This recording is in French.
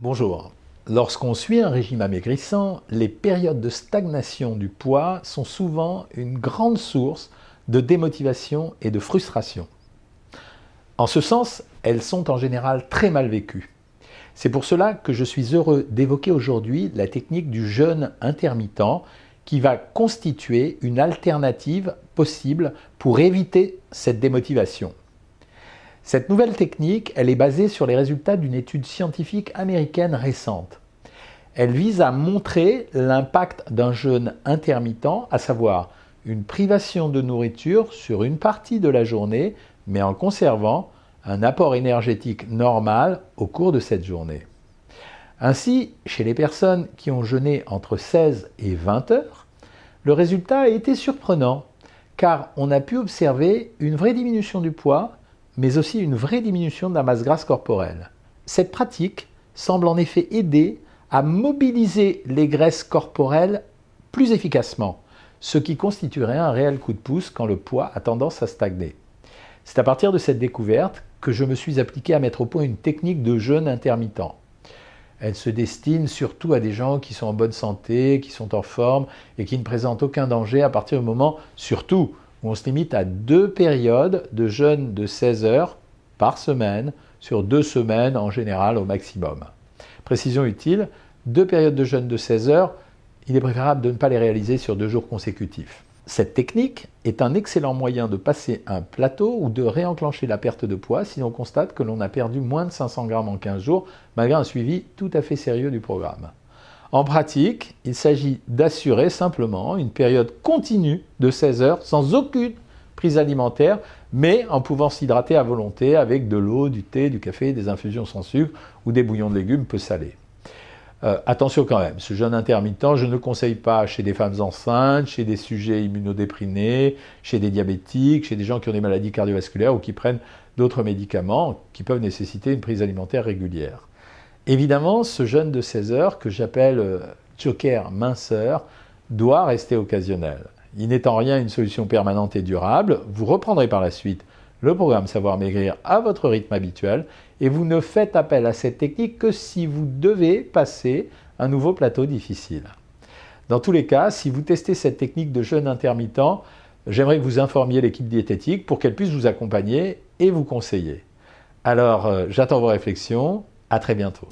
Bonjour. Lorsqu'on suit un régime amaigrissant, les périodes de stagnation du poids sont souvent une grande source de démotivation et de frustration. En ce sens, elles sont en général très mal vécues. C'est pour cela que je suis heureux d'évoquer aujourd'hui la technique du jeûne intermittent qui va constituer une alternative possible pour éviter cette démotivation. Cette nouvelle technique, elle est basée sur les résultats d'une étude scientifique américaine récente. Elle vise à montrer l'impact d'un jeûne intermittent, à savoir une privation de nourriture sur une partie de la journée, mais en conservant un apport énergétique normal au cours de cette journée. Ainsi, chez les personnes qui ont jeûné entre 16 et 20 heures, le résultat a été surprenant, car on a pu observer une vraie diminution du poids, mais aussi une vraie diminution de la masse grasse corporelle. Cette pratique semble en effet aider à mobiliser les graisses corporelles plus efficacement, ce qui constituerait un réel coup de pouce quand le poids a tendance à stagner. C'est à partir de cette découverte que je me suis appliqué à mettre au point une technique de jeûne intermittent. Elle se destine surtout à des gens qui sont en bonne santé, qui sont en forme et qui ne présentent aucun danger à partir du moment, surtout, où on se limite à 2 périodes de jeûne de 16 heures par semaine, sur 2 semaines en général au maximum. Précision utile, 2 périodes de jeûne de 16 heures, il est préférable de ne pas les réaliser sur 2 jours consécutifs. Cette technique est un excellent moyen de passer un plateau ou de réenclencher la perte de poids si l'on constate que l'on a perdu moins de 500 grammes en 15 jours, malgré un suivi tout à fait sérieux du programme. En pratique, il s'agit d'assurer simplement une période continue de 16 heures sans aucune prise alimentaire, mais en pouvant s'hydrater à volonté avec de l'eau, du thé, du café, des infusions sans sucre ou des bouillons de légumes peu salés. Attention quand même, ce jeûne intermittent, je ne le conseille pas chez des femmes enceintes, chez des sujets immunodéprimés, chez des diabétiques, chez des gens qui ont des maladies cardiovasculaires ou qui prennent d'autres médicaments qui peuvent nécessiter une prise alimentaire régulière. Évidemment, ce jeûne de 16 heures, que j'appelle joker minceur, doit rester occasionnel. Il n'est en rien une solution permanente et durable. Vous reprendrez par la suite le programme Savoir Maigrir à votre rythme habituel et vous ne faites appel à cette technique que si vous devez passer un nouveau plateau difficile. Dans tous les cas, si vous testez cette technique de jeûne intermittent, j'aimerais que vous informiez l'équipe diététique pour qu'elle puisse vous accompagner et vous conseiller. Alors, j'attends vos réflexions. À très bientôt.